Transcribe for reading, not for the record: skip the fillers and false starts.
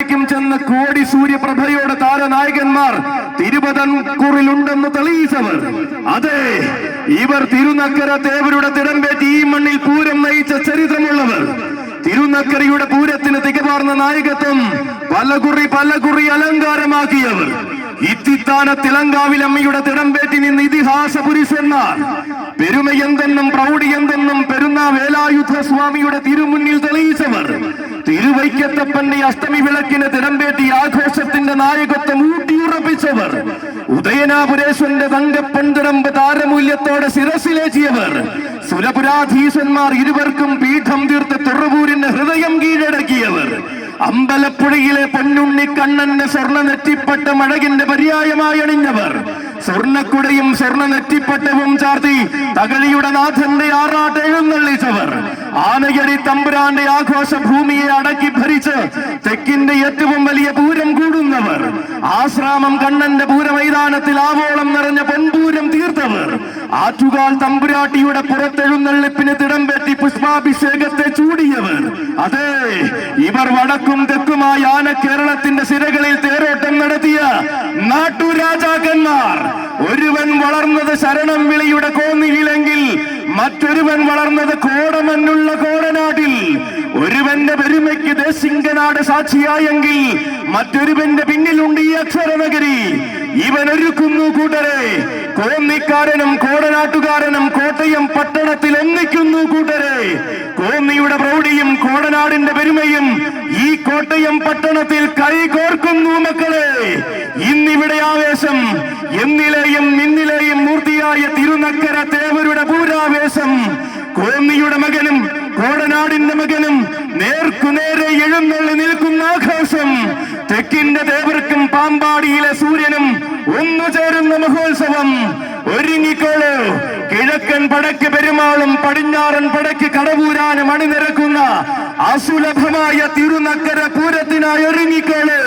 വരയ്ക്കും ചെന്ന കോടി സൂര്യപ്രഭയോടെ താരനായകന്മാർ തിരുവിതാംകൂറിലുണ്ടെന്ന് തെളിയിച്ചവർ. അതെ, ഇവർ തിരുനക്കര തേവരുടെ തിടമ്പേറ്റി ഈ മണ്ണിൽ പൂരം നയിച്ച ചരിത്രമുള്ളവർ. തിരുനക്കരയുടെ പൂരത്തിന് തികവാർന്ന നായകത്വം പലകുറി അലങ്കാരമാക്കിയവർ. ഇത്തിത്താന തിളങ്കാവിലമ്മയുടെ തിടമ്പേറ്റി നിന്ന് ഇതിഹാസ പുരുഷന്മാർ പെരുമയെന്തെന്നും പ്രൗഢിയെന്തെന്നും പെരുന്ന വേലായുധ സ്വാമിയുടെ തിരുമുന്നിൽ തെളിയിച്ചവർ. തിരുവൈക്കത്തപ്പന്റെ അഷ്ടമി വിളക്കിന് തിടമ്പേറ്റി ആഘോഷത്തിന്റെ നായകത്വം ഊട്ടിയുറപ്പിച്ചവർ. ഉദയനാപുരേശ്വരന്റെ തങ്കപ്പെൺതിടമ്പ് താരമൂല്യത്തോടെ ശിരസിലേറ്റിയവർ. സുരപുരാധീശന്മാർ ഇരുവർക്കും പീഠം തീർത്ത് തുറവൂരിന്റെ ഹൃദയം കീഴടക്കിയവർ. അമ്പലപ്പുഴയിലെ പൊന്നുണ്ണി കണ്ണന്റെ സ്വർണ്ണ നെറ്റിപ്പട്ട മഴകിന്റെ പര്യായമായി അണിഞ്ഞവർ. സ്വർണ്ണക്കുടയും സ്വർണ്ണ നെറ്റിപ്പട്ടവും ചാർത്തി തകളിയുടെ നാഥന്റെ ആറാട്ട് എഴുന്നള്ളിച്ചവർ. ആനയടി തമ്പുരാന്റെ ആഘോഷ ഭൂമിയെ അടക്കി ഭരിച്ച് തെക്കിന്റെ ഏറ്റവും വലിയ പൂരം കൂടുന്നവർ. ആശ്രാമം കണ്ണന്റെ പൂരമൈതാനത്തിൽ ആവോളം നിറഞ്ഞ പൊൻപൂരം തീർത്തവർ. ആറ്റുകാൽ തമ്പുരാട്ടിയുടെ പുറത്തെഴുന്നള്ളിപ്പിന് തിടമ്പേറ്റി പുഷ്പാഭിഷേകത്തെ ചൂടിയവർ. അതെ, ഇവർ വടക്കും തെക്കുമായി ആന കേരളത്തിന്റെ സിരകളിൽ തേരോട്ടം നടത്തിയ നാട്ടുരാജാക്കന്മാർ. ഒരുവൻ വളർന്നത് ശരണം വിളിയുടെ കോന്നിയിലെങ്കിൽ മറ്റൊരുവൻ വളർന്നത് കോടമണ്ണുള്ള കോടനാട്ടിൽ. ഒരുവന്റെ പെരുമയ്ക്ക് ദേശിംഗനാട് സാക്ഷിയായെങ്കിൽ മറ്റൊരുവന്റെ പിന്നിലുണ്ട് ഈ അക്ഷരനഗരി. ഇവൻ ഒരുക്കുന്നു കൂട്ടരെ, കോന്നിക്കാരനും കോടനാട്ടുകാരനും കോട്ടയം പട്ടണത്തിൽ ഒന്നിക്കുന്നു കൂട്ടരെ. കോന്നിയുടെ പ്രൗഢിയും കോടനാടിന്റെ പെരുമയും ഈ കോട്ടയം പട്ടണത്തിൽ കൈകോർക്കുന്നു മക്കളെ. ഇന്നിവിടെ ആവേശം, എന്നിലെയും നിന്നിലെയും മൂർത്തിയായ തിരുനക്കര തേവരുടെ പൂരാവേശം. കോന്നിയുടെ മകനും കോടനാടിന്റെ മകനും നേർക്കുനേരെ എഴുന്നള്ളി നിൽക്കുന്ന ആഘോഷം. തെക്കിന്റെ തേവർക്കും പാമ്പാടിയിലെ സൂര്യനും ഒന്നുചേരുന്ന മഹോത്സവം. ഒരുങ്ങിക്കോളൂ, കിഴക്കൻ പടക്ക് പെരുമാളും പടിഞ്ഞാറൻ പടക്ക് കടവൂരാനും അണിനിരക്കുന്ന അസുലഭമായ തിരുനക്കര പൂരത്തിനായി ഒരുങ്ങിക്കോളൂ.